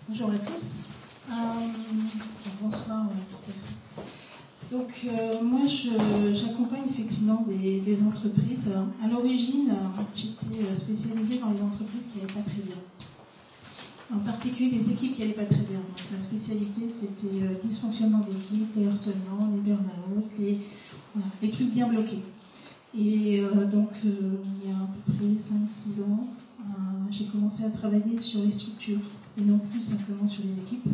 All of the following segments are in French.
Bonjour à tous. Bonsoir, tout à fait. Donc, moi, j'accompagne effectivement des entreprises. À l'origine, j'étais spécialisée dans les entreprises qui n'allaient pas très bien. En particulier des équipes qui n'allaient pas très bien. Donc, ma spécialité, c'était dysfonctionnement d'équipe, les harcèlements, les burn-out, les trucs bien bloqués. Et donc, il y a à peu près 5-6 ans, j'ai commencé à travailler sur les structures, et non plus simplement sur les équipes,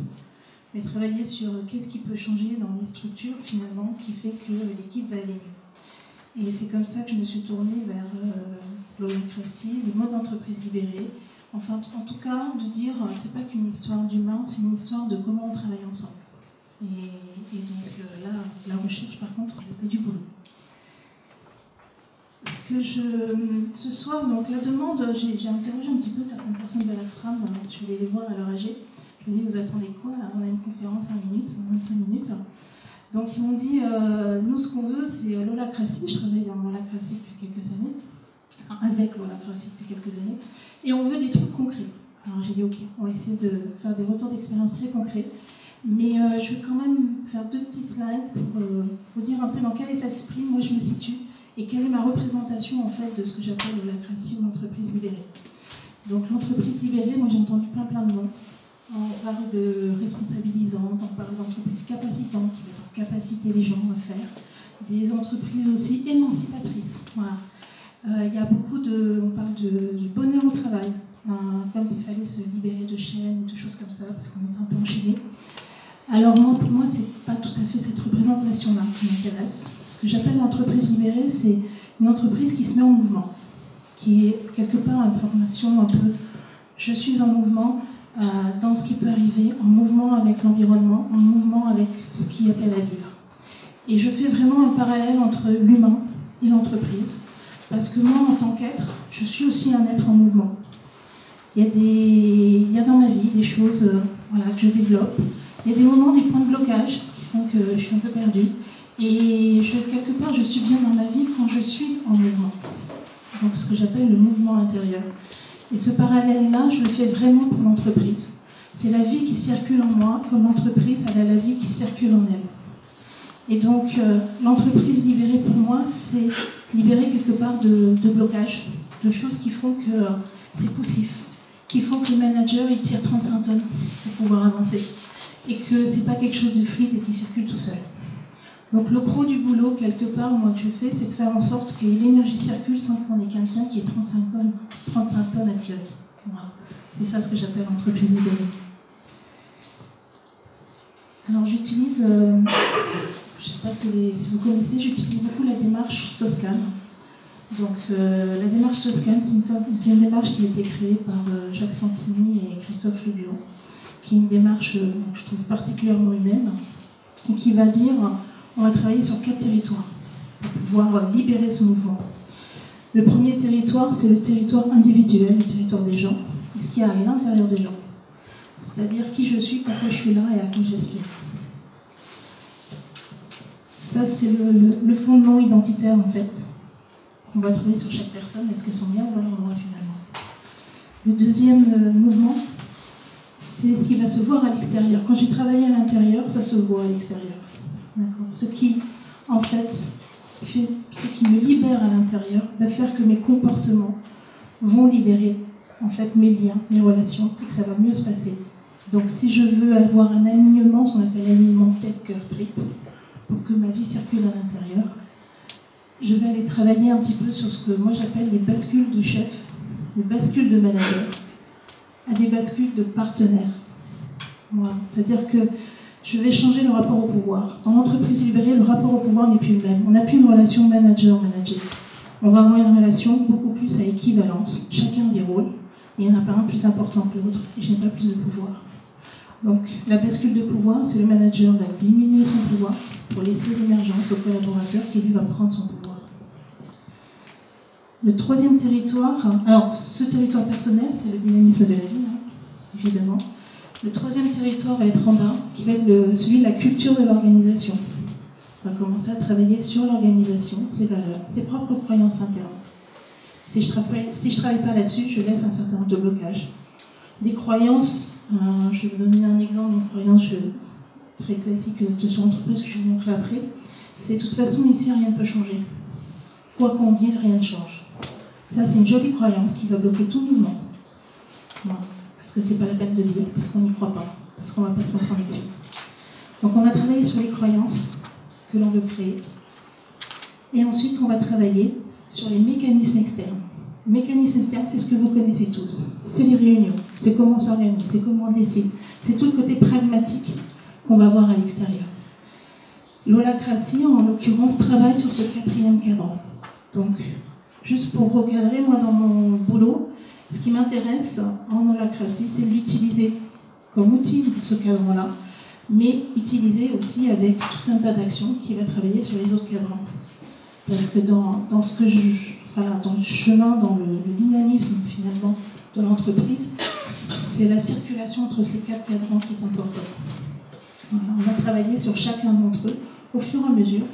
mais travailler sur qu'est-ce qui peut changer dans les structures, finalement, qui fait que l'équipe va aller mieux. Et c'est comme ça que je me suis tournée vers l'holacratie, les modes d'entreprise libérés. Enfin, en tout cas, de dire, c'est pas qu'une histoire d'humain, c'est une histoire de comment on travaille ensemble. Et donc là, la recherche, par contre, il y a du boulot. Ce soir, donc la demande, j'ai interrogé un petit peu certaines personnes de la FRAM, je suis allée les voir à leur AG. Je me dis, vous attendez quoi là? On a une conférence 20 minutes, 25 minutes. Donc ils m'ont dit, nous ce qu'on veut c'est l'holacratie, je travaille en holacratie depuis quelques années, avec l'holacratie depuis quelques années, et on veut des trucs concrets. Alors j'ai dit ok, on va essayer de faire des retours d'expérience très concrets, mais je vais quand même faire 2 petits slides pour vous dire un peu dans quel état d'esprit moi je me situe, et quelle est ma représentation en fait de ce que j'appelle l'holacratie ou l'entreprise libérée. Donc l'entreprise libérée, moi j'ai entendu plein de noms. On parle de responsabilisante, on parle d'entreprise capacitante qui va être en capacité les gens à faire, des entreprises aussi émancipatrices. Voilà. Il y a beaucoup on parle du bonheur au travail, comme s'il fallait se libérer de chaînes, de choses comme ça, parce qu'on est un peu enchaîné. Alors pour moi, c'est pas tout à fait cette représentation-là qui m'intéresse. Ce que j'appelle l'entreprise libérée, c'est une entreprise qui se met en mouvement, qui est quelque part une formation un peu « je suis en mouvement », dans ce qui peut arriver, en mouvement avec l'environnement, en mouvement avec ce qui appelle à vivre. Et je fais vraiment un parallèle entre l'humain et l'entreprise, parce que moi, en tant qu'être, je suis aussi un être en mouvement. Il y a dans ma vie des choses que je développe. Il y a des moments, des points de blocage qui font que je suis un peu perdue. Et quelque part, je suis bien dans ma vie quand je suis en mouvement. Donc ce que j'appelle le mouvement intérieur. Et ce parallèle-là, je le fais vraiment pour l'entreprise. C'est la vie qui circule en moi, comme l'entreprise, elle a la vie qui circule en elle. Et donc, l'entreprise libérée pour moi, c'est libérer quelque part de blocages, de choses qui font que c'est poussif, qui font que le manager, il tire 35 tonnes pour pouvoir avancer. Et que c'est pas quelque chose de fluide et qui circule tout seul. Donc le gros du boulot, quelque part, moi que je fais, c'est de faire en sorte que l'énergie circule sans qu'on ait quelqu'un qui ait 35 tonnes à tirer. Voilà. C'est ça ce que j'appelle entreprise libérée. Alors j'utilise, je ne sais pas si vous connaissez, j'utilise beaucoup la démarche Toscane. Donc la démarche Toscane, c'est une démarche qui a été créée par Jacques Santini et Christophe Lubio, qui est une démarche que je trouve particulièrement humaine, et qui va dire on va travailler sur 4 territoires pour pouvoir libérer ce mouvement. Le premier territoire, c'est le territoire individuel, le territoire des gens, et ce qu'il y a à l'intérieur des gens. C'est-à-dire qui je suis, pourquoi je suis là et à quoi j'aspire. Ça, c'est le fondement identitaire, en fait, qu'on va trouver sur chaque personne. Est-ce qu'elles sont bien ou mal en moi, finalement. Le deuxième mouvement, c'est ce qui va se voir à l'extérieur. Quand j'ai travaillé à l'intérieur, ça se voit à l'extérieur. Ce qui, en fait, ce qui me libère à l'intérieur, va faire que mes comportements vont libérer, en fait, mes liens, mes relations, et que ça va mieux se passer. Donc, si je veux avoir un alignement, ce qu'on appelle l'alignement tête, cœur, trip, pour que ma vie circule à l'intérieur, je vais aller travailler un petit peu sur ce que moi j'appelle les bascules de chef, les bascules de manager, à des bascules de partenaires. Voilà. C'est-à-dire que je vais changer le rapport au pouvoir. Dans l'entreprise libérée, le rapport au pouvoir n'est plus le même. On n'a plus une relation manager-manager. On va avoir une relation beaucoup plus à équivalence. Chacun a des rôles. Il n'y en a pas un plus important que l'autre. Et je n'ai pas plus de pouvoir. Donc, la bascule de pouvoir, c'est le manager va diminuer son pouvoir pour laisser l'émergence au collaborateur qui lui va prendre son pouvoir. Le troisième territoire, alors ce territoire personnel, c'est le dynamisme de la vie, évidemment. Le troisième territoire va être en bas, qui va être celui de la culture de l'organisation. On va commencer à travailler sur l'organisation, ses valeurs, ses propres croyances internes. Si je travaille pas là-dessus, je laisse un certain nombre de blocages. Des croyances Je vais vous donner un exemple d'une croyance très classique de son entreprise que je vais vous montrer après. C'est de toute façon, ici, rien ne peut changer. Quoi qu'on dise, rien ne change. Ça, c'est une jolie croyance qui va bloquer tout mouvement. Voilà. Parce que c'est pas la peine de dire, parce qu'on n'y croit pas, parce qu'on ne va pas se mettre en action. Donc on va travailler sur les croyances que l'on veut créer. Et ensuite, on va travailler sur les mécanismes externes. Les mécanismes externes, c'est ce que vous connaissez tous. C'est les réunions, c'est comment on s'organise, c'est comment on décide. C'est tout le côté pragmatique qu'on va voir à l'extérieur. L'holacratie, en l'occurrence, travaille sur ce 4e cadran. Donc, juste pour recadrer, moi, dans mon boulot, ce qui m'intéresse en holacratie, c'est de l'utiliser comme outil pour ce cadran-là, mais utiliser aussi avec tout un tas d'actions qui va travailler sur les autres cadrans. Parce que dans le chemin, dans le dynamisme finalement de l'entreprise, c'est la circulation entre ces 4 cadrans qui est importante. Voilà, on va travailler sur chacun d'entre eux au fur et à mesure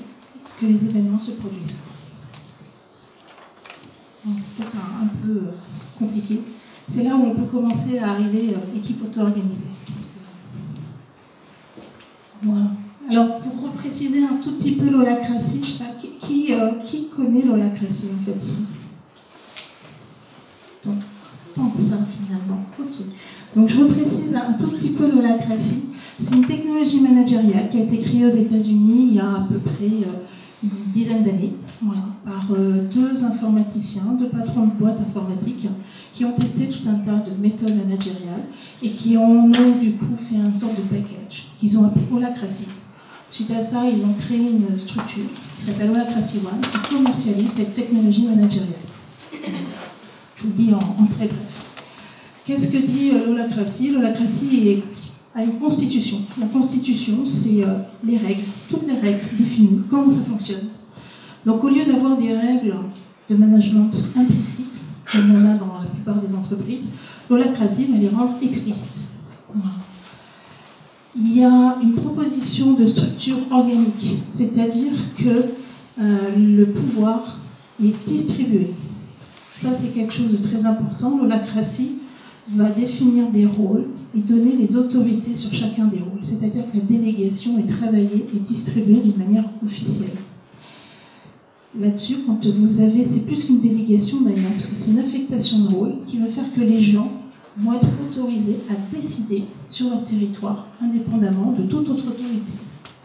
que les événements se produisent. C'est peut-être un peu compliqué. C'est là où on peut commencer à arriver équipe auto-organisée. Voilà. Alors, pour repréciser un tout petit peu l'holacratie, je sais pas, qui connaît l'holacratie en fait ici? Donc, tant que ça finalement. Ok. Donc, je reprécise un tout petit peu l'holacratie. C'est une technologie managériale qui a été créée aux États-Unis il y a à peu près une dizaine d'années, voilà, par 2 informaticiens, 2 patrons de boîtes informatiques, qui ont testé tout un tas de méthodes managériales et qui ont du coup fait une sorte de package qu'ils ont appelé holacratie. Suite à ça, ils ont créé une structure qui s'appelle Holacracy One, qui commercialise cette technologie managériale. Je vous le dis en très bref. Qu'est-ce que dit l'holacratie? L'holacratie a une constitution. La constitution, c'est les règles, toutes les règles définies, comment ça fonctionne. Donc au lieu d'avoir des règles de management implicites, comme on a dans la plupart des entreprises, l'holacratie va les rendre explicites. Voilà. Il y a une proposition de structure organique, c'est-à-dire que le pouvoir est distribué. Ça, c'est quelque chose de très important. L'holacratie va définir des rôles et donner les autorités sur chacun des rôles. C'est-à-dire que la délégation est travaillée et distribuée d'une manière officielle. Là-dessus, quand vous avez, c'est plus qu'une délégation d'ailleurs, parce que c'est une affectation de rôle qui va faire que les gens vont être autorisés à décider sur leur territoire, indépendamment de toute autre autorité.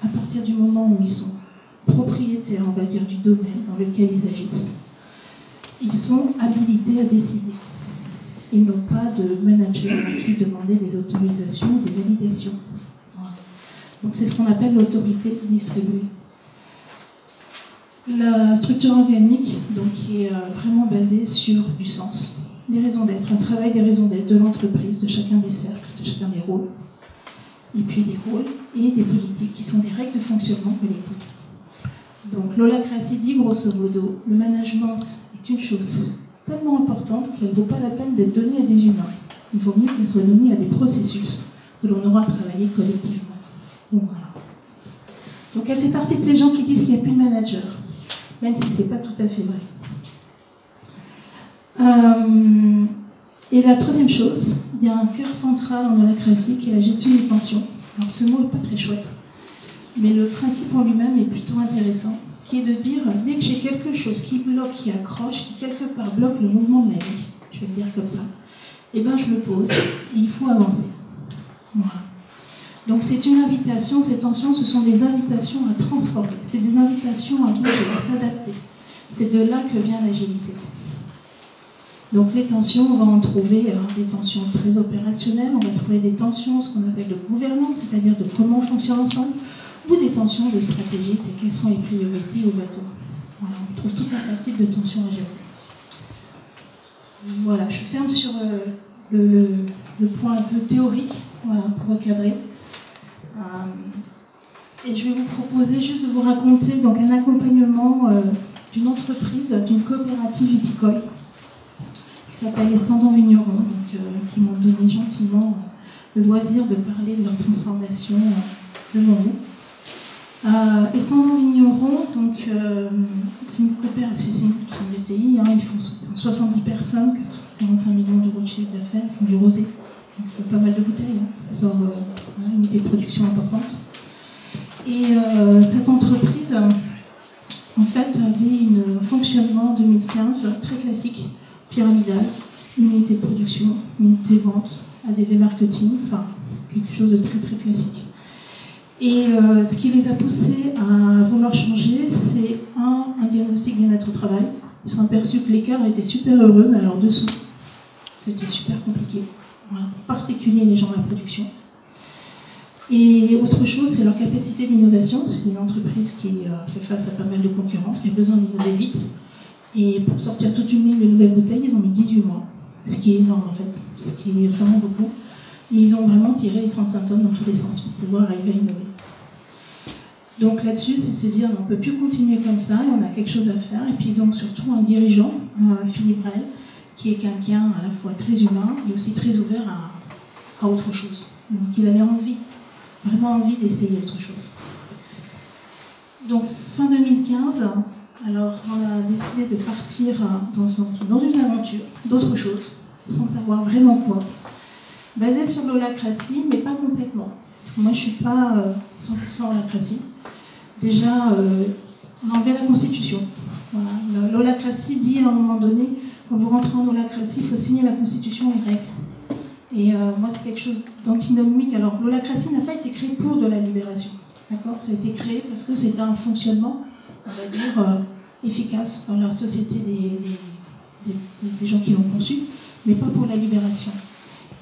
À partir du moment où ils sont propriétaires, on va dire, du domaine dans lequel ils agissent, ils sont habilités à décider. Ils n'ont pas de manager à qui demander des autorisations, des validations. Voilà. Donc c'est ce qu'on appelle l'autorité distribuée. La structure organique, donc, qui est vraiment basée sur du sens, les raisons d'être, un travail des raisons d'être de l'entreprise, de chacun des cercles, de chacun des rôles, et puis des rôles et des politiques qui sont des règles de fonctionnement collectif. Donc l'holacratie dit grosso modo, le management est une chose tellement importante qu'elle ne vaut pas la peine d'être donnée à des humains. Il vaut mieux qu'elle soit donnée à des processus que l'on aura travaillé collectivement. Donc, voilà. Donc elle fait partie de ces gens qui disent qu'il n'y a plus de manager, même si ce n'est pas tout à fait vrai. Et la troisième chose, il y a un cœur central en holacratie qui est la gestion des tensions. Alors ce mot n'est pas très chouette, mais le principe en lui-même est plutôt intéressant, qui est de dire, dès que j'ai quelque chose qui bloque, qui accroche, qui quelque part bloque le mouvement de la vie, je vais le dire comme ça, eh ben je le pose et il faut avancer. Voilà. Donc c'est une invitation, ces tensions, ce sont des invitations à transformer, c'est des invitations à bouger, à s'adapter. C'est de là que vient l'agilité. Donc les tensions, on va en trouver des tensions très opérationnelles, on va trouver des tensions, ce qu'on appelle de gouvernance, c'est-à-dire de comment on fonctionne ensemble, ou des tensions de stratégie, c'est quelles sont les priorités au bateau. Voilà, on trouve tout un tas de types de tensions à gérer. Voilà, je ferme sur le point un peu théorique, voilà, pour recadrer. Et je vais vous proposer juste de vous raconter donc, un accompagnement d'une entreprise, d'une coopérative viticole, qui s'appelle les Standons Vignerons, qui m'ont donné gentiment le loisir de parler de leur transformation devant vous. Les Standons Vignerons, donc, c'est une coopérative, c'est une ETI, ils font 70 personnes, 45 millions d'euros de chiffre d'affaires, ils font du rosé donc pas mal de bouteilles, hein. Ça sort une unité de production importante. Et cette entreprise, en fait, avait un fonctionnement en 2015 très classique, pyramidal, une unité de production, une unité de vente, ADV marketing, enfin quelque chose de très très classique. Et ce qui les a poussés à vouloir changer, c'est un diagnostic bien-être au travail. Ils sont aperçus que l'écart était super heureux, mais alors dessous, c'était super compliqué. Voilà. En particulier les gens de la production. Et autre chose, c'est leur capacité d'innovation. C'est une entreprise qui fait face à pas mal de concurrence, qui a besoin d'innover vite. Et pour sortir toute une ligne de nouvelles bouteilles, ils ont mis 18 mois, ce qui est énorme en fait, ce qui est vraiment beaucoup. Mais ils ont vraiment tiré les 35 tonnes dans tous les sens pour pouvoir arriver à innover. Donc là-dessus, c'est de se dire on ne peut plus continuer comme ça et on a quelque chose à faire. Et puis ils ont surtout un dirigeant, Philippe Brel, qui est quelqu'un à la fois très humain et aussi très ouvert à autre chose. Donc il avait envie, vraiment envie d'essayer autre chose. Donc fin 2015, alors on a décidé de partir dans une aventure, d'autre chose, sans savoir vraiment quoi, basée sur l'holacratie, mais pas complètement. Parce que moi je ne suis pas 100% holacratie. Déjà, on a enlevé la Constitution. Voilà. L'holacratie dit à un moment donné, quand vous rentrez en holacratie, il faut signer la Constitution et les règles. Et moi, c'est quelque chose d'antinomique. Alors, l'holacratie n'a pas été créée pour de la libération. D'accord ? Ça a été créé parce que c'était un fonctionnement, on va dire, efficace dans la société des gens qui l'ont conçu, mais pas pour la libération.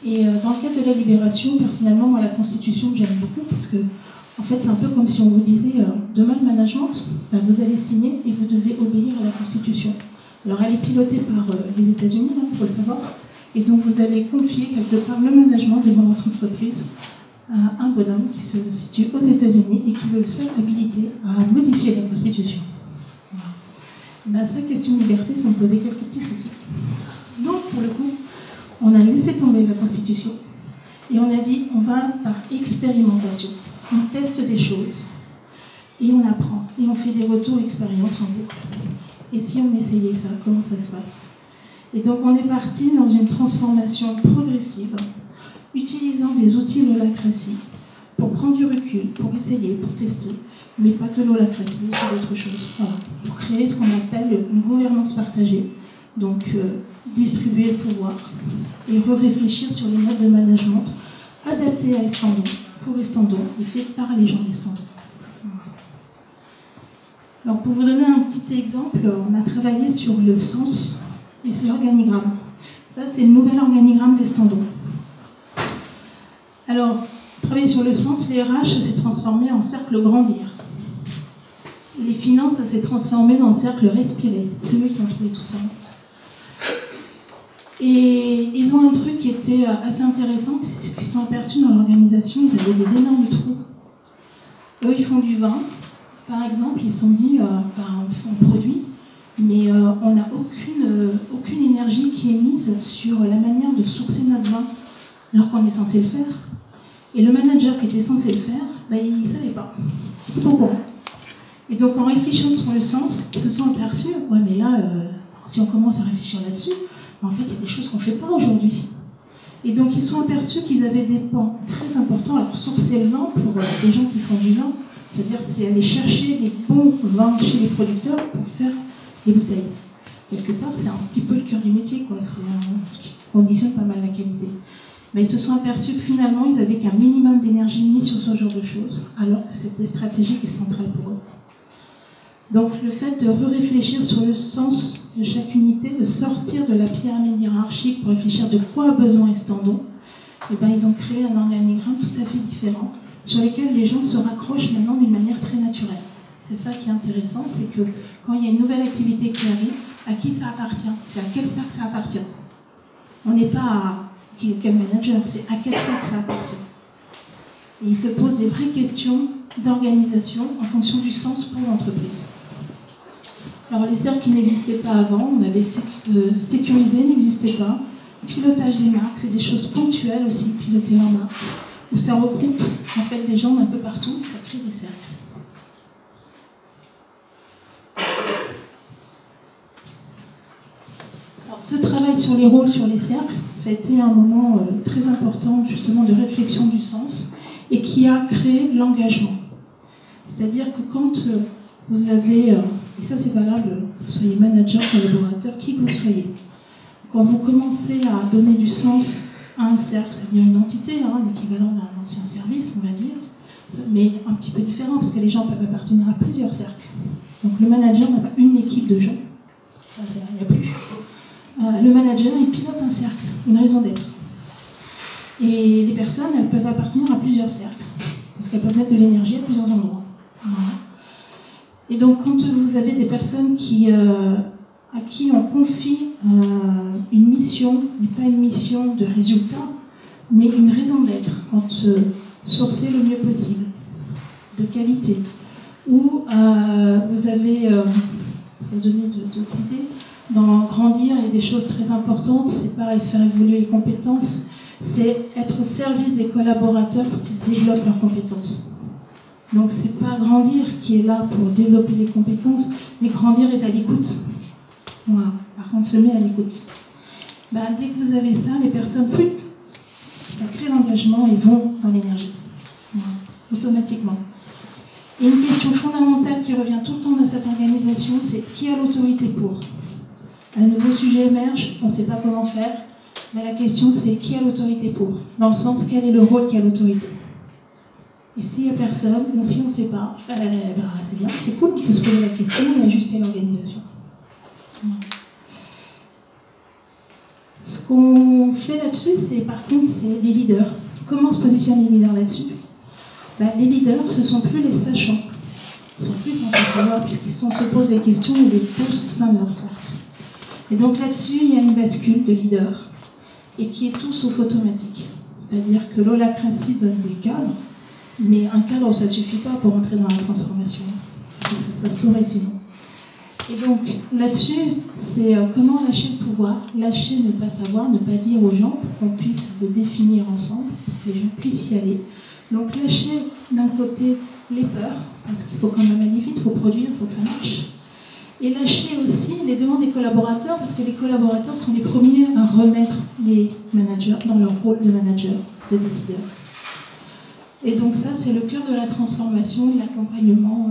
Et dans le cadre de la libération, personnellement, moi, la Constitution, j'aime beaucoup parce que en fait, c'est un peu comme si on vous disait demain le management, ben, vous allez signer et vous devez obéir à la Constitution. Alors, elle est pilotée par les États-Unis, il faut le savoir, et donc vous allez confier quelque part le management de votre entreprise à un bonhomme qui se situe aux États-Unis et qui est le seul habilité à modifier la Constitution. Voilà. Ben, ça, question de liberté, ça me posait quelques petits soucis. Donc, pour le coup, on a laissé tomber la Constitution et on a dit on va par expérimentation. On teste des choses, et on apprend, et on fait des retours expériences en boucle. Et si on essayait ça, comment ça se passe? Et donc on est parti dans une transformation progressive, utilisant des outils de l'holacratie pour prendre du recul, pour essayer, pour tester, mais pas que l'holacratie, c'est d'autres choses. Voilà. Pour créer ce qu'on appelle une gouvernance partagée, donc distribuer le pouvoir, et réfléchir sur les modes de management adaptés à Estandon, pour Estandon et fait par les gens d'Estandon. Alors pour vous donner un petit exemple, on a travaillé sur le sens et sur l'organigramme. Ça, c'est le nouvel organigramme d'Estandon. Alors, travailler sur le sens, les RH, ça s'est transformé en cercle grandir. Les finances, ça s'est transformé en cercle respirer. C'est eux qui ont trouvé tout ça. Et ils ont un truc qui était assez intéressant, c'est qu'ils se sont aperçus dans l'organisation, ils avaient des énormes trous. Eux, ils font du vin, par exemple, ils se sont dit, on produit, mais on n'a aucune énergie qui est mise sur la manière de sourcer notre vin, alors qu'on est censé le faire. Et le manager qui était censé le faire, il ne savait pas. Il était pas au courant. Et donc, en réfléchissant sur le sens, ils se sont aperçus, ouais, mais là, si on commence à réfléchir là-dessus, en fait, il y a des choses qu'on ne fait pas aujourd'hui. Et donc, ils se sont aperçus qu'ils avaient des pans très importants. Alors, sourcer le vin, pour les gens qui font du vin, c'est-à-dire c'est aller chercher les bons vins chez les producteurs pour faire les bouteilles. Quelque part, c'est un petit peu le cœur du métier, quoi. C'est ce qui conditionne pas mal la qualité. Mais ils se sont aperçus que finalement, ils n'avaient qu'un minimum d'énergie mise sur ce genre de choses, alors que c'était stratégique et central pour eux. Donc le fait de réfléchir sur le sens de chaque unité, de sortir de la pyramide hiérarchique pour réfléchir de quoi a besoin Estandon, ils ont créé un organigramme tout à fait différent, sur lequel les gens se raccrochent maintenant d'une manière très naturelle. C'est ça qui est intéressant, c'est que quand il y a une nouvelle activité qui arrive, à qui ça appartient? C'est à quel cercle ça appartient? On n'est pas à quel manager, c'est à quel cercle ça appartient. Et ils se posent des vraies questions d'organisation en fonction du sens pour l'entreprise. Alors les cercles qui n'existaient pas avant, on avait sécurisé, n'existait pas. Pilotage des marques, c'est des choses ponctuelles aussi, piloter leur marque, où ça regroupe en fait des gens d'un peu partout, ça crée des cercles. Alors ce travail sur les rôles, sur les cercles, ça a été un moment très important justement de réflexion du sens et qui a créé l'engagement. C'est-à-dire que quand vous avez, et ça c'est valable, que vous soyez manager, collaborateur, qui que vous soyez, quand vous commencez à donner du sens à un cercle, c'est-à-dire une entité, l'équivalent d'un ancien service, on va dire, mais un petit peu différent, parce que les gens peuvent appartenir à plusieurs cercles. Donc le manager n'a pas une équipe de gens, ça il n'y a plus. Le manager, il pilote un cercle, une raison d'être. Et les personnes, elles peuvent appartenir à plusieurs cercles, parce qu'elles peuvent mettre de l'énergie à plusieurs endroits. Voilà. Et donc quand vous avez des personnes à qui on confie une mission, mais pas une mission de résultat, mais une raison d'être, quand sourcer le mieux possible, de qualité, où vous avez, pour donner d'autres idées, dans grandir, il y a des choses très importantes, c'est pas faire évoluer les compétences, c'est être au service des collaborateurs pour qu'ils développent leurs compétences. Donc c'est pas grandir qui est là pour développer les compétences, mais grandir est à l'écoute. Voilà. Par contre, se met à l'écoute. Dès que vous avez ça, les personnes, ça crée l'engagement et vont dans l'énergie. Voilà. Automatiquement. Et une question fondamentale qui revient tout le temps dans cette organisation, c'est qui a l'autorité pour ? Un nouveau sujet émerge, on ne sait pas comment faire, mais la question c'est qui a l'autorité pour ? Dans le sens, quel est le rôle qui a l'autorité ? Et s'il n'y a personne, ou si on ne sait pas, c'est bien, c'est cool, on peut se poser la question et ajuster l'organisation. Ce qu'on fait là-dessus, par contre, c'est les leaders. Comment se positionnent les leaders là-dessus ? Les leaders, ce ne sont plus les sachants. Ils sont plus censés savoir, puisqu'ils se posent les questions et les posent au sein de leur cercle. Et donc là-dessus, il y a une bascule de leaders, et qui est tout sauf automatique. C'est-à-dire que l'holacratie donne des cadres, mais un cadre, ça ne suffit pas pour entrer dans la transformation. Parce que ça saurait sinon. Et donc là-dessus, c'est comment lâcher le pouvoir, lâcher ne pas savoir, ne pas dire aux gens, pour qu'on puisse le définir ensemble, pour que les gens puissent y aller. Donc lâcher d'un côté les peurs, parce qu'il faut quand même aller vite, il faut produire, il faut que ça marche. Et lâcher aussi les demandes des collaborateurs, parce que les collaborateurs sont les premiers à remettre les managers dans leur rôle de manager, de décideur. Et donc ça, c'est le cœur de la transformation, de l'accompagnement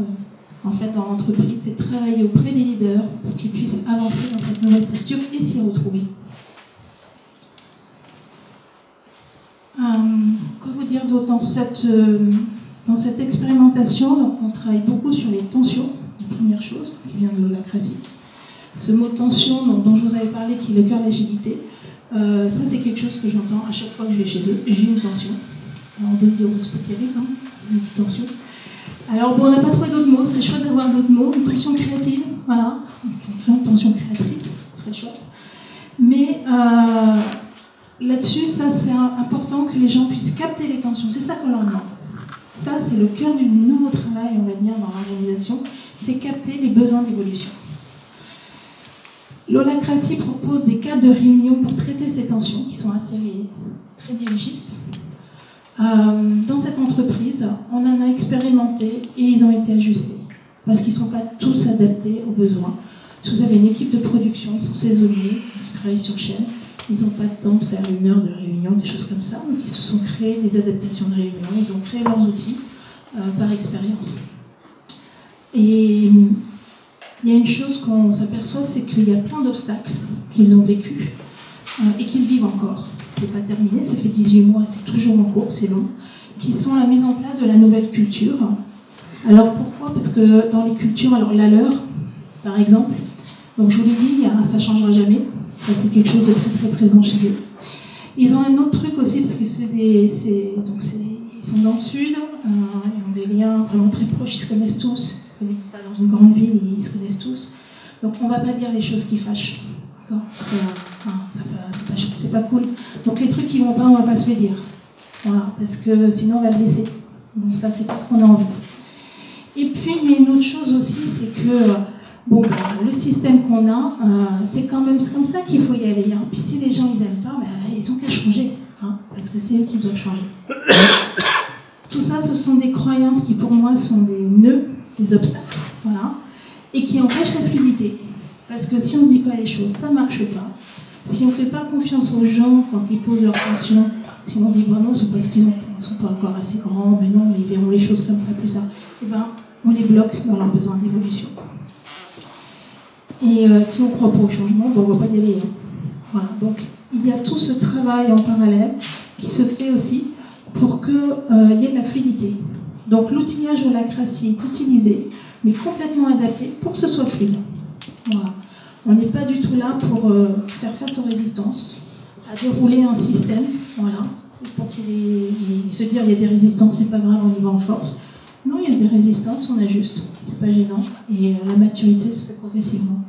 en fait, dans l'entreprise, c'est de travailler auprès des leaders pour qu'ils puissent avancer dans cette nouvelle posture et s'y retrouver. Quoi vous dire d'autre dans cette expérimentation? Donc, on travaille beaucoup sur les tensions, la première chose, qui vient de l'holacratie. Ce mot tension dont je vous avais parlé, qui est le cœur de l'agilité, ça c'est quelque chose que j'entends à chaque fois que je vais chez eux. J'ai une tension. Alors on peut se dire, oh, c'est pas terrible, hein, une tension. Alors bon, on n'a pas trouvé d'autres mots, ce serait chouette d'avoir d'autres mots. Une tension créative, voilà. Une tension créatrice, ce serait chouette. Mais là-dessus, ça c'est important que les gens puissent capter les tensions. C'est ça qu'on leur demande. Ça, c'est le cœur du nouveau travail, on va dire, dans l'organisation, c'est capter les besoins d'évolution. L'holacratie propose des cadres de réunion pour traiter ces tensions, qui sont assez très dirigistes. Dans cette entreprise, on en a expérimenté et ils ont été ajustés, parce qu'ils ne sont pas tous adaptés aux besoins. Si vous avez une équipe de production, ils sont saisonniers, ils travaillent sur chaîne, ils n'ont pas le temps de faire 1 heure de réunion, des choses comme ça, donc ils se sont créés des adaptations de réunion, ils ont créé leurs outils par expérience. Et il y a une chose qu'on s'aperçoit, c'est qu'il y a plein d'obstacles qu'ils ont vécus et qu'ils vivent encore. C'est pas terminé, ça fait 18 mois, c'est toujours en cours, c'est long, qui sont la mise en place de la nouvelle culture. Alors pourquoi? Parce que dans les cultures, alors la leur, par exemple, donc je vous l'ai dit, ça ne changera jamais, ça c'est quelque chose de très très présent chez eux. Ils ont un autre truc aussi, parce que ils sont dans le sud, ils ont des liens vraiment très proches, ils se connaissent tous, dans une grande ville, ils se connaissent tous, donc on ne va pas dire les choses qui fâchent. C'est pas cool. Donc les trucs qui vont pas, on va pas se les dire. Voilà, parce que sinon on va le laisser. Donc ça, c'est pas ce qu'on a envie. Et puis il y a une autre chose aussi, c'est que le système qu'on a, c'est comme ça qu'il faut y aller. Hein. Puis si les gens ils aiment pas, ils ont qu'à changer, hein, parce que c'est eux qui doivent changer. Tout ça, ce sont des croyances qui pour moi sont des nœuds, des obstacles, voilà, et qui empêchent la fluidité. Parce que si on ne se dit pas les choses, ça ne marche pas. Si on ne fait pas confiance aux gens quand ils posent leurs tensions, si on dit bah non, c'est parce qu'ils ne sont pas encore assez grands, mais non, mais ils verront les choses comme ça plus tard, et ben, on les bloque dans leur besoin d'évolution. Et si on ne croit pas au changement, ben, on ne va pas y aller. Hein. Voilà. Donc il y a tout ce travail en parallèle qui se fait aussi pour qu'il y ait de la fluidité. Donc l'outillage holacratie est utilisé, mais complètement adapté pour que ce soit fluide. Voilà. On n'est pas du tout là pour faire face aux résistances, à dérouler un système, voilà, pour se dire il y a des résistances, c'est pas grave, on y va en force. Non, il y a des résistances, on ajuste, c'est pas gênant, et la maturité se fait progressivement.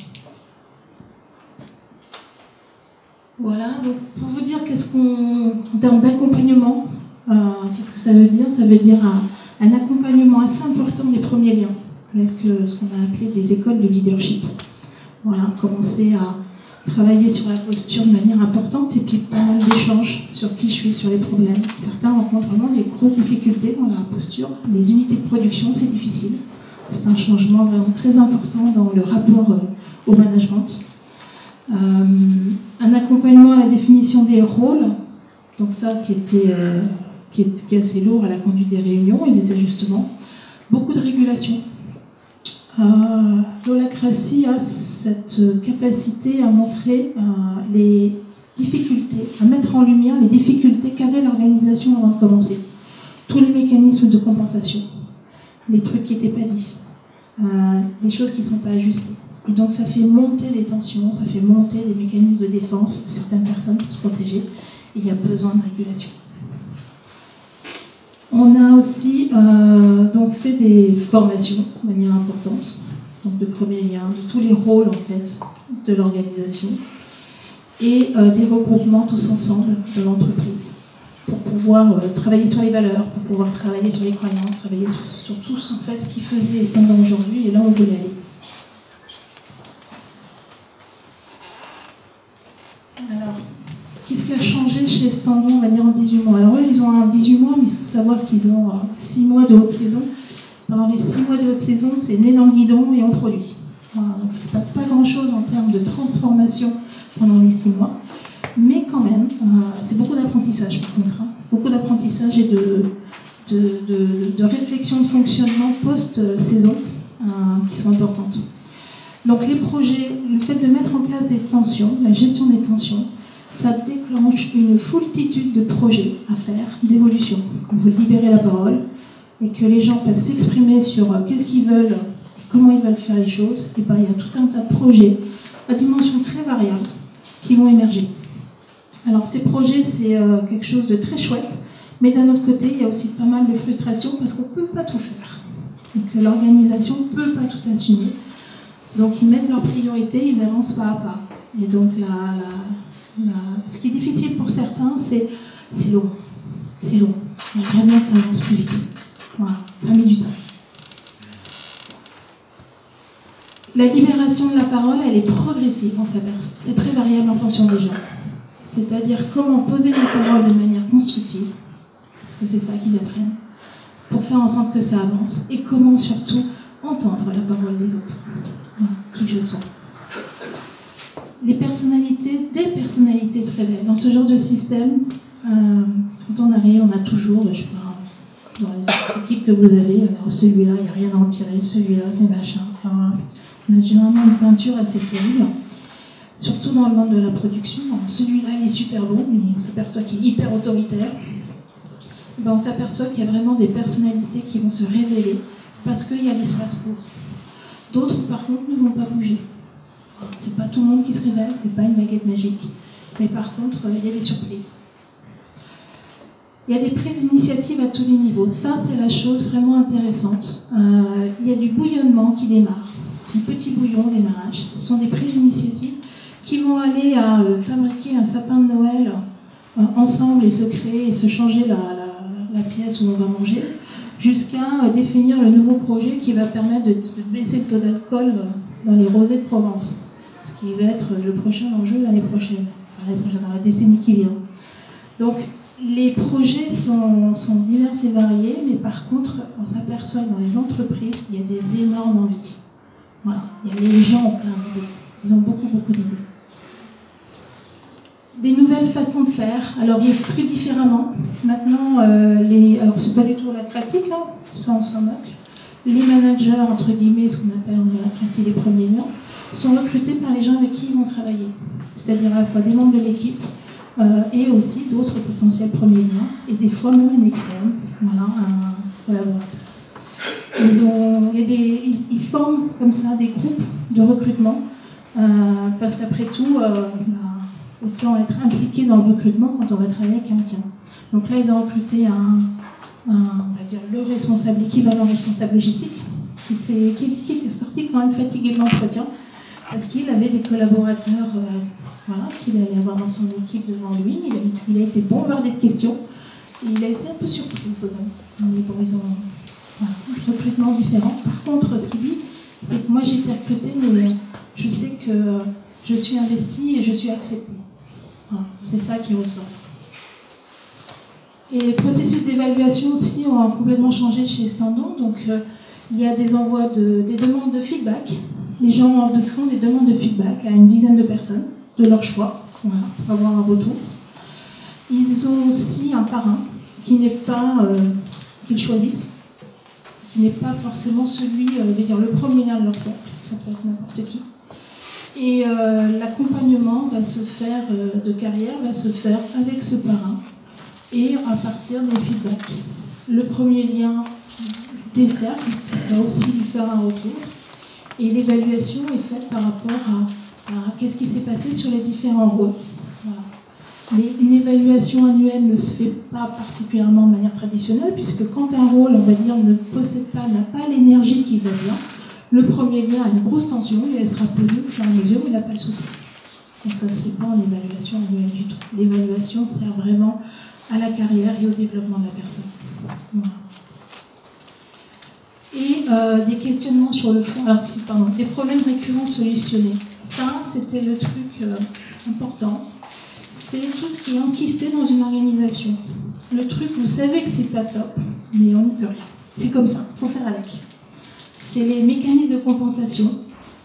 Voilà, donc pour vous dire en termes d'accompagnement, qu'est-ce que ça veut dire? Ça veut dire un accompagnement assez important des premiers liens, avec ce qu'on a appelé des écoles de leadership. Voilà, commencer à travailler sur la posture de manière importante et puis pas mal d'échanges sur qui je suis, sur les problèmes. Certains rencontrent vraiment des grosses difficultés dans la posture. Les unités de production, c'est difficile. C'est un changement vraiment très important dans le rapport au management. Un accompagnement à la définition des rôles, donc ça qui est assez lourd à la conduite des réunions et des ajustements. Beaucoup de régulation. L'holacratie a cette capacité à montrer les difficultés, à mettre en lumière les difficultés qu'avait l'organisation avant de commencer. Tous les mécanismes de compensation, les trucs qui n'étaient pas dits, les choses qui ne sont pas ajustées. Et donc ça fait monter les tensions, ça fait monter les mécanismes de défense de certaines personnes pour se protéger. Et il y a besoin de régulation. On a aussi donc fait des formations de manière importante, donc de premiers liens, de tous les rôles en fait de l'organisation, et des regroupements tous ensemble de l'entreprise pour pouvoir travailler sur les valeurs, pour pouvoir travailler sur les croyances, travailler sur tout en fait ce qui faisait Estendon aujourd'hui et là où on voulait aller. Alors, qu'est-ce qui a changé chez Estendon, on va dire en 18 mois? Alors eux, ils ont un 18 mois, mais il faut savoir qu'ils ont 6 mois de haute saison. Pendant les 6 mois de haute saison, c'est né dans le guidon et on produit. Voilà, donc il ne se passe pas grand-chose en termes de transformation pendant les 6 mois. Mais quand même, c'est beaucoup d'apprentissage par contre. Hein. Beaucoup d'apprentissage et de réflexion de fonctionnement post-saison qui sont importantes. Donc les projets, le fait de mettre en place des tensions, la gestion des tensions, ça déclenche une foultitude de projets à faire, d'évolution. On veut libérer la parole et que les gens peuvent s'exprimer sur qu'est-ce qu'ils veulent et comment ils veulent faire les choses. Et ben, il y a tout un tas de projets à dimension très variable qui vont émerger. Alors ces projets, c'est quelque chose de très chouette, mais d'un autre côté, il y a aussi pas mal de frustration parce qu'on ne peut pas tout faire. Et que l'organisation ne peut pas tout assumer. Donc ils mettent leurs priorités, ils avancent pas à pas. Et donc ce qui est difficile pour certains, c'est long. C'est long. Il y a vraiment que ça avance plus vite. Voilà, ça met du temps. La libération de la parole, elle est progressive, on s'aperçoit. C'est très variable en fonction des gens. C'est-à-dire comment poser la parole de manière constructive, parce que c'est ça qu'ils apprennent, pour faire en sorte que ça avance, et comment surtout entendre la parole des autres. Voilà, qui que je sois. Des personnalités se révèlent. Dans ce genre de système, quand on arrive, on a toujours, je sais pas, dans les autres équipes que vous avez, alors celui-là, il n'y a rien à en tirer, celui-là, c'est machin. Alors, on a généralement une peinture assez terrible, surtout dans le monde de la production. Celui-là, il est super bon, on s'aperçoit qu'il est hyper autoritaire. Ben, on s'aperçoit qu'il y a vraiment des personnalités qui vont se révéler parce qu'il y a l'espace pour. D'autres, par contre, ne vont pas bouger. C'est pas tout le monde qui se révèle, c'est pas une baguette magique. Mais par contre, il y a des surprises. Il y a des prises d'initiative à tous les niveaux. Ça, c'est la chose vraiment intéressante. Il y a du bouillonnement qui démarre. C'est un petit bouillon au démarrage. Ce sont des prises d'initiative qui vont aller à fabriquer un sapin de Noël ensemble et se créer et se changer la pièce où on va manger, jusqu'à définir le nouveau projet qui va permettre de baisser le taux d'alcool dans les rosés de Provence. Ce qui va être le prochain enjeu l'année prochaine, enfin l'année prochaine, dans la décennie qui vient. Donc les projets sont divers et variés, mais par contre, on s'aperçoit que dans les entreprises, il y a des énormes envies. Voilà. Les gens ont plein d'idées. Ils ont beaucoup d'idées. des nouvelles façons de faire. Alors, ils recrutent différemment. Maintenant, alors c'est pas du tout la pratique, hein, ça on s'en moque. Les managers, entre guillemets, ce qu'on appelle en holacratie les premiers liens, sont recrutés par les gens avec qui ils vont travailler. C'est-à-dire à la fois des membres de l'équipe et aussi d'autres potentiels premiers liens, et des fois même un externe, voilà, un collaborateur. Ils forment comme ça des groupes de recrutement, parce qu'après tout, autant être impliqué dans le recrutement quand on va travailler avec quelqu'un. Donc là, ils ont recruté on va dire le responsable, l'équivalent responsable logistique, qui était sorti quand même fatigué de l'entretien, parce qu'il avait des collaborateurs qu'il allait avoir dans son équipe devant lui. Il a été bombardé de questions, et il a été un peu surpris. Mais bon, ils ont un recrutement différent. Par contre, ce qu'il dit, c'est que moi j'ai été recrutée, mais je sais que je suis investie et je suis acceptée. Voilà, c'est ça qui ressort. Et les processus d'évaluation aussi ont complètement changé chez Standon. Donc, il y a des envois des demandes de feedback. Les gens font des demandes de feedback à une dizaine de personnes, de leur choix, voilà, pour avoir un retour. Ils ont aussi un parrain qu'ils choisissent, qui n'est pas forcément celui, le premier lien de leur cercle, ça peut être n'importe qui. Et l'accompagnement va se faire, de carrière va se faire avec ce parrain et à partir des feedbacks. Le premier lien des cercles va aussi lui faire un retour, et l'évaluation est faite par rapport à qu'est-ce qui s'est passé sur les différents rôles. Voilà. Mais une évaluation annuelle ne se fait pas particulièrement de manière traditionnelle, puisque quand un rôle, on va dire, n'a pas l'énergie qui va bien, le premier lien a une grosse tension et elle sera posée au fur et à mesure où il n'a pas le souci. Donc ça ne se fait pas en évaluation annuelle du tout. L'évaluation sert vraiment à la carrière et au développement de la personne. Voilà. Et des questionnements sur le fond. Alors, des problèmes récurrents solutionnés. Ça, c'était le truc important. C'est tout ce qui est enquisté dans une organisation. Le truc, vous savez que c'est pas top, mais on n'y peut rien. C'est comme ça, il faut faire avec. C'est les mécanismes de compensation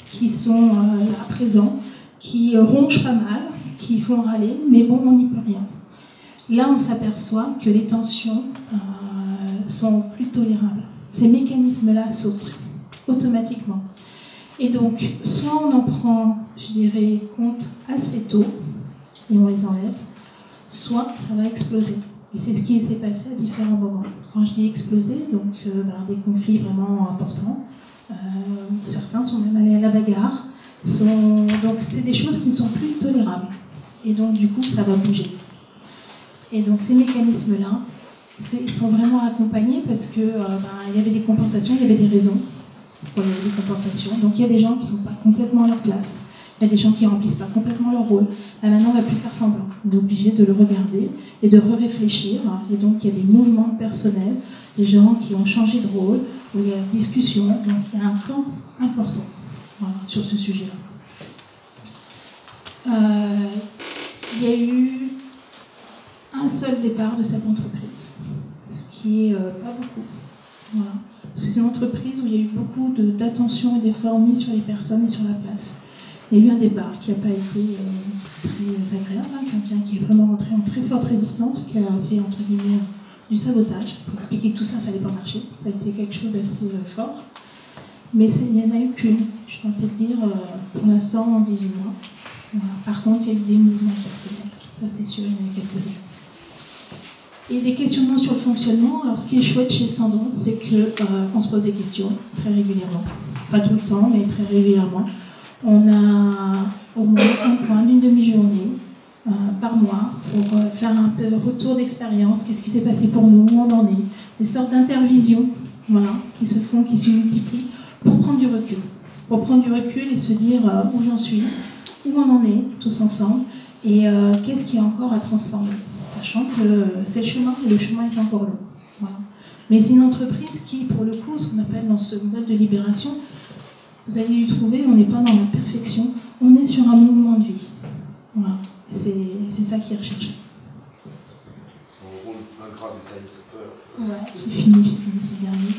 qui sont là présents, qui rongent pas mal, qui font râler, mais bon, on n'y peut rien. Là, on s'aperçoit que les tensions sont plus tolérables. Ces mécanismes-là sautent automatiquement. Et donc, soit on en prend, je dirais, compte assez tôt, et on les enlève, soit ça va exploser. Et c'est ce qui s'est passé à différents moments. Quand je dis exploser, donc des conflits vraiment importants, certains sont même allés à la bagarre, donc c'est des choses qui ne sont plus tolérables. Et donc du coup, ça va bouger. Et donc ces mécanismes-là, ils sont vraiment accompagnés parce que il y avait des compensations, il y avait des raisons pour les compensations. Donc il y a des gens qui ne sont pas complètement à leur place. Il y a des gens qui ne remplissent pas complètement leur rôle. Là, maintenant, on ne va plus faire semblant. On est obligé de le regarder et de réfléchir. Et donc, il y a des mouvements personnels, des gens qui ont changé de rôle, où il y a discussion. Donc, il y a un temps important sur ce sujet-là. Il y a eu un seul départ de cette entreprise, ce qui est pas beaucoup. Voilà. C'est une entreprise où il y a eu beaucoup d'attention et d'efforts mis sur les personnes et sur la place. Il y a eu un départ qui n'a pas été très agréable, quelqu'un qui est vraiment rentré en très forte résistance, qui a fait, entre guillemets, du sabotage. Pour expliquer que tout ça, ça n'allait pas marcher. Ça a été quelque chose d'assez fort. Mais il n'y en a eu qu'une, je peux peut-être dire, pour l'instant, en 18 mois. Voilà. Par contre, il y a eu des mouvements personnels. Ça, c'est sûr, il y en a eu quelques-uns. Et des questionnements sur le fonctionnement. Alors, ce qui est chouette chez Standon, c'est qu'on se pose des questions très régulièrement. Pas tout le temps, mais très régulièrement. On a au moins un point d'une demi-journée par mois pour faire un peu retour d'expérience, qu'est-ce qui s'est passé pour nous, où on en est, des sortes d'intervisions qui se font, qui se multiplient, pour prendre du recul. Pour prendre du recul et se dire où j'en suis, où on en est, tous ensemble, et qu'est-ce qui est encore à transformer, sachant que c'est le chemin, et le chemin est encore long. Voilà. Mais c'est une entreprise qui, pour le coup, ce qu'on appelle dans ce mode de libération, vous allez lui trouver, on n'est pas dans la perfection, on est sur un mouvement de vie. Voilà, c'est ça qui est recherché. On roule un grade de taille. Ouais, c'est fini, c'est dernier.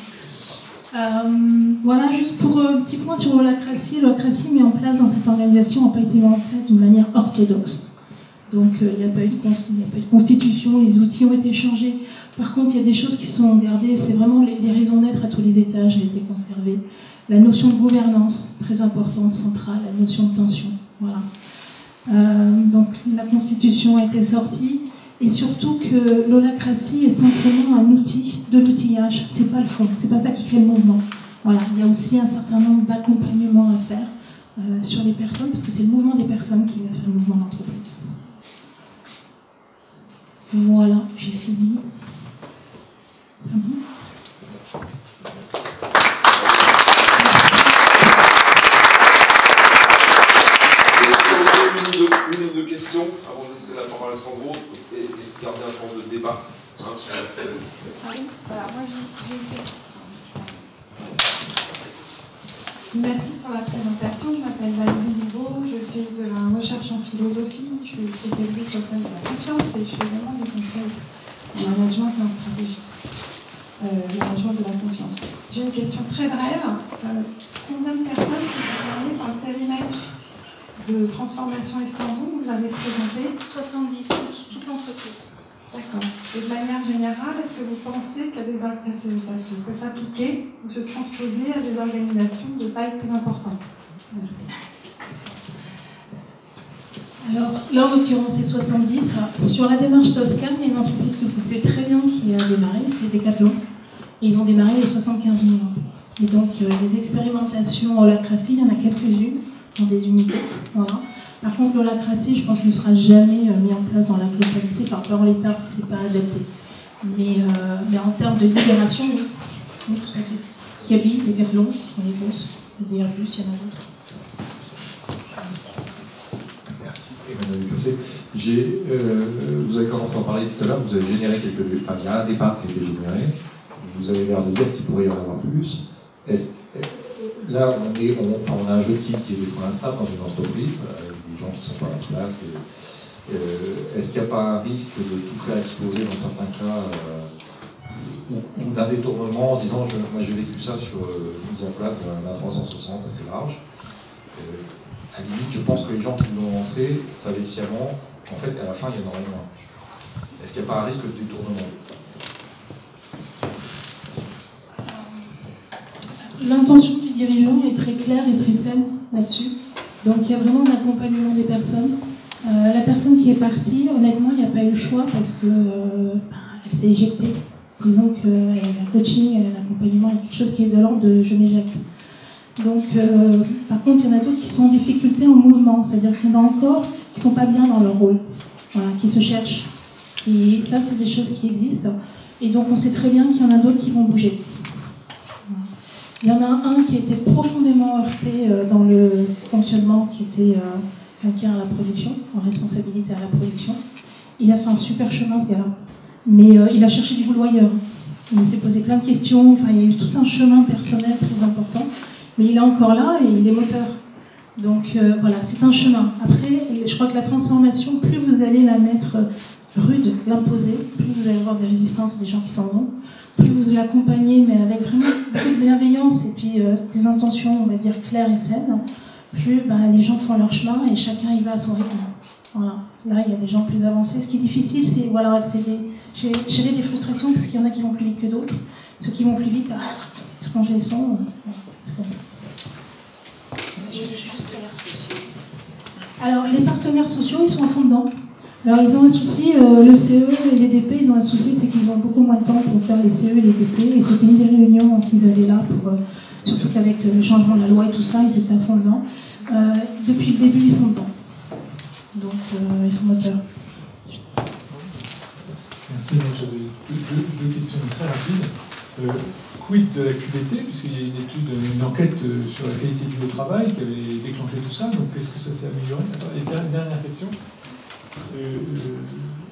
Voilà, juste pour un petit point sur l'holacratie. L'holacratie mis en place dans cette organisation n'a pas été mis en place d'une manière orthodoxe. Donc il n'y a pas eu de constitution, les outils ont été changés. Par contre, il y a des choses qui sont gardées, c'est vraiment les raisons d'être à tous les étages ont été conservées. La notion de gouvernance, très importante, centrale, la notion de tension. Voilà. Donc la constitution a été sortie, et surtout que l'holacratie est simplement un outil de l'outillage, c'est pas le fond, c'est pas ça qui crée le mouvement. Voilà. Il y a aussi un certain nombre d'accompagnements à faire sur les personnes, parce que c'est le mouvement des personnes qui va faire le mouvement d'entreprise. Voilà, j'ai fini. Ah bon ? Une ou deux questions avant de laisser la parole à Sandro et se garder un temps de débat. Merci pour la présentation. Je m'appelle Valérie Nouveau, je fais de la recherche en philosophie, je suis spécialisée sur le thème de la confiance et je fais vraiment du conseil en management et en stratégie. Management de la confiance. J'ai une question très brève. Combien de personnes sont concernées par le périmètre de transformation Istanbul vous avez présenté? 70, toute l'entreprise. D'accord. Et de manière générale, est-ce que vous pensez qu'il y a des ça peut s'appliquer ou se transposer à des organisations de taille plus importante? Alors là, en l'occurrence, c'est 70. Sur la démarche Toscane, il y a une entreprise que vous connaissez très bien qui a démarré, c'est Decathlon. Et ils ont démarré les 75 000 ans. Et donc, les expérimentations holacratie, il y en a quelques-unes dans des unités. Voilà. Par contre, l'holacratie, je pense qu'il ne sera jamais mis en place dans la globalité, par rapport à l'état, ce n'est pas adapté. Mais en termes de libération, oui. Oui, tout à fait. Kaby, Decathlon, sont les grosses. Le Airbus, il y en a d'autres. Vous avez commencé à en parler tout à l'heure, vous avez généré quelques... Enfin, il y a un départ qui a été généré. Vous avez l'air de dire qu'il pourrait y en avoir plus. Là, on a un jeu de team qui est pour l'instant dans une entreprise, avec des gens qui ne sont pas en place. Est-ce qu'il n'y a pas un risque de tout faire exploser dans certains cas, ou d'un détournement en disant moi j'ai vécu ça sur mise en place d'un 360 assez large. À la limite, je pense que les gens qui l'ont lancé savaient sciemment qu'en fait, à la fin, il y en aurait moins. Est-ce qu'il n'y a pas un risque de détournement? L'intention du dirigeant est très claire et très saine là-dessus. Donc il y a vraiment un accompagnement des personnes. La personne qui est partie, honnêtement, il n'y a pas eu le choix parce que elle s'est éjectée. Disons qu'elle a un coaching, elle a un accompagnement, il y a quelque chose qui est de l'ordre de je m'éjecte. Donc, par contre, il y en a d'autres qui sont en difficulté en mouvement, c'est-à-dire qu'il y en a encore qui ne sont pas bien dans leur rôle, voilà, qui se cherchent. Et ça, c'est des choses qui existent. Et donc, on sait très bien qu'il y en a d'autres qui vont bouger. Il y en a un qui a été profondément heurté dans le fonctionnement, qui était quelqu'un à la production, en responsabilité à la production. Il a fait un super chemin, ce gars-là. Mais il a cherché du boulot ailleurs. Il s'est posé plein de questions. Enfin, il y a eu tout un chemin personnel très important. Mais il est encore là et il est moteur. Donc voilà, c'est un chemin. Après, je crois que la transformation, plus vous allez la mettre rude, l'imposer, plus vous allez avoir des résistances, des gens qui s'en vont, plus vous l'accompagnez, mais avec vraiment beaucoup de bienveillance et puis des intentions, on va dire, claires et saines, plus les gens font leur chemin et chacun y va à son rythme. Voilà. Là, il y a des gens plus avancés. Ce qui est difficile, c'est gérer des frustrations, parce qu'il y en a qui vont plus vite que d'autres. Ceux qui vont plus vite, ils se plongent les sons. C'est comme ça. Alors, les partenaires sociaux, ils sont à fond dedans. Alors, ils ont un souci, le CE et les DP, ils ont un souci, c'est qu'ils ont beaucoup moins de temps pour faire les CE et les DP. Et c'était une des réunions qu'ils avaient là, surtout qu'avec le changement de la loi et tout ça, ils étaient à fond dedans. Depuis le début, ils sont dedans. Donc, ils sont moteurs. Merci. J'avais deux questions très rapides. Quid de la QVT, puisqu'il y a une enquête sur la qualité du travail qui avait déclenché tout ça, donc est-ce que ça s'est amélioré? Et dernière question.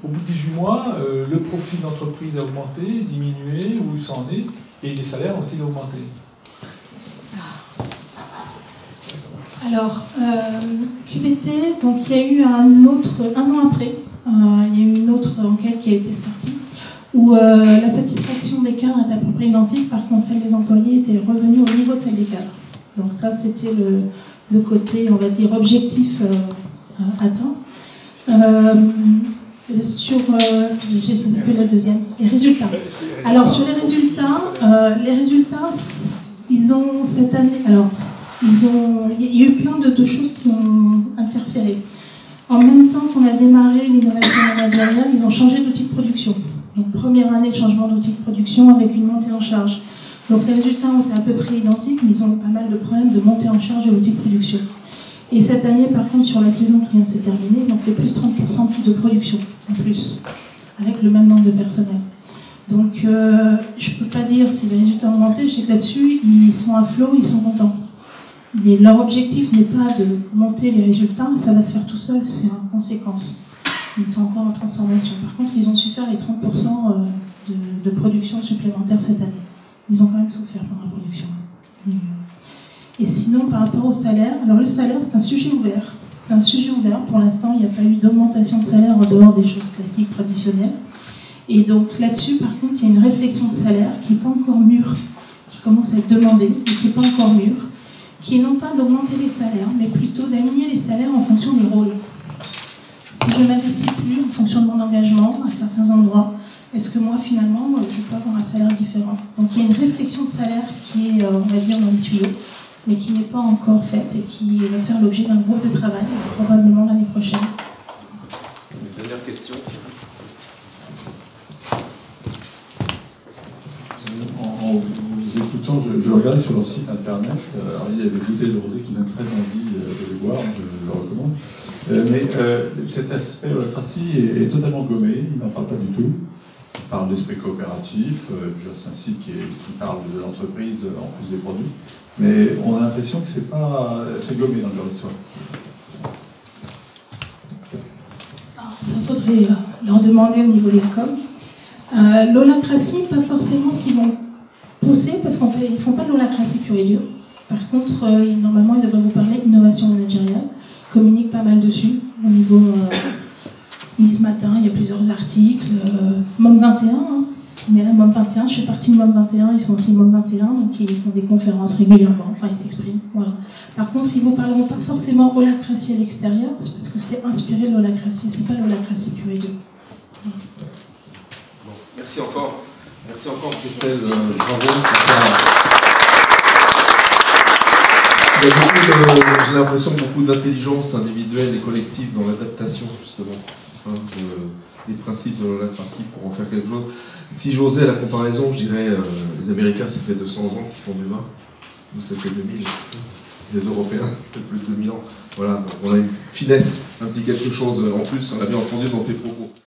Au bout de 18 mois, le profil d'entreprise a augmenté, diminué, où ça en est, et les salaires ont-ils augmenté? Alors, QVT, donc il y a eu un an après, il y a eu une autre enquête qui a été sortie, où la satisfaction des cadres était à peu près identique, par contre celle des employés était revenue au niveau de celle des cadres. Donc ça, c'était le côté, on va dire, objectif atteint. Je ne sais plus la deuxième, les résultats. Alors sur les résultats, ils ont cette année, il y a eu plein de choses qui ont interféré. En même temps qu'on a démarré l'innovation managériale, ils ont changé d'outil de production. Donc première année de changement d'outil de production avec une montée en charge. Donc les résultats ont été à peu près identiques, mais ils ont pas mal de problèmes de montée en charge de l'outil de production. Et cette année, par contre, sur la saison qui vient de se terminer, ils ont fait plus 30% plus de production, en plus, avec le même nombre de personnel. Donc, je ne peux pas dire si les résultats ont augmenté, je sais que là-dessus, ils sont à flot, ils sont contents. Mais leur objectif n'est pas de monter les résultats, ça va se faire tout seul, c'est en conséquence. Ils sont encore en transformation. Par contre, ils ont su faire les 30% de production supplémentaire cette année. Ils ont quand même souffert pour la production. Et sinon, par rapport au salaire, alors le salaire, c'est un sujet ouvert. C'est un sujet ouvert. Pour l'instant, il n'y a pas eu d'augmentation de salaire en dehors des choses classiques, traditionnelles. Et donc là-dessus, par contre, il y a une réflexion de salaire qui n'est pas encore mûre, qui commence à être demandée, mais qui n'est pas encore mûre, qui est non pas d'augmenter les salaires, mais plutôt d'aligner les salaires en fonction des rôles. Si je m'investis plus en fonction de mon engagement à certains endroits, est-ce que moi, finalement, je peux avoir un salaire différent? Donc il y a une réflexion de salaire qui est, on va dire, dans le tuyau, mais qui n'est pas encore faite et qui va faire l'objet d'un groupe de travail, probablement l'année prochaine. Une dernière question. En vous écoutant, je regardais sur leur site internet, alors il y a des bouteilles de rosé qui donnent très envie de les boire, je le recommande. Mais cet aspect holacratie est totalement gommé, il n'en parle pas du tout. Il parle d'esprit coopératif, c'est un site qui parle de l'entreprise en plus des produits. Mais on a l'impression que c'est gommé dans leur histoire. Ça faudrait leur demander au niveau de la com. L'holacratie, pas forcément ce qu'ils vont pousser, parce qu'ils ne font pas de l'holacratie pure et dure. Par contre, normalement, ils devraient vous parler innovation managériale. Ils communiquent pas mal dessus, au niveau... ce matin, il y a plusieurs articles. MOM 21, hein. On est là, MOM 21, je fais partie de MOM 21, ils sont aussi MOM 21, donc ils font des conférences régulièrement, enfin ils s'expriment. Voilà. Par contre, ils ne vous parleront pas forcément holacratie à l'extérieur, parce que c'est inspiré de l'holacratie, c'est pas l'holacratie pure et dure. Bon, merci encore. Merci encore, Christelle. Bravo. Il y a j'ai l'impression, beaucoup d'intelligence individuelle et collective dans l'adaptation, justement, des principes de l'holacratie pour en faire quelque chose. Si j'osais la comparaison, je dirais les Américains, ça fait 200 ans qu'ils font du vin. Nous, ça fait 2000. Les Européens, ça fait plus de 2000 ans. Voilà, donc on a une finesse, un petit quelque chose en plus, on l'a bien entendu dans tes propos.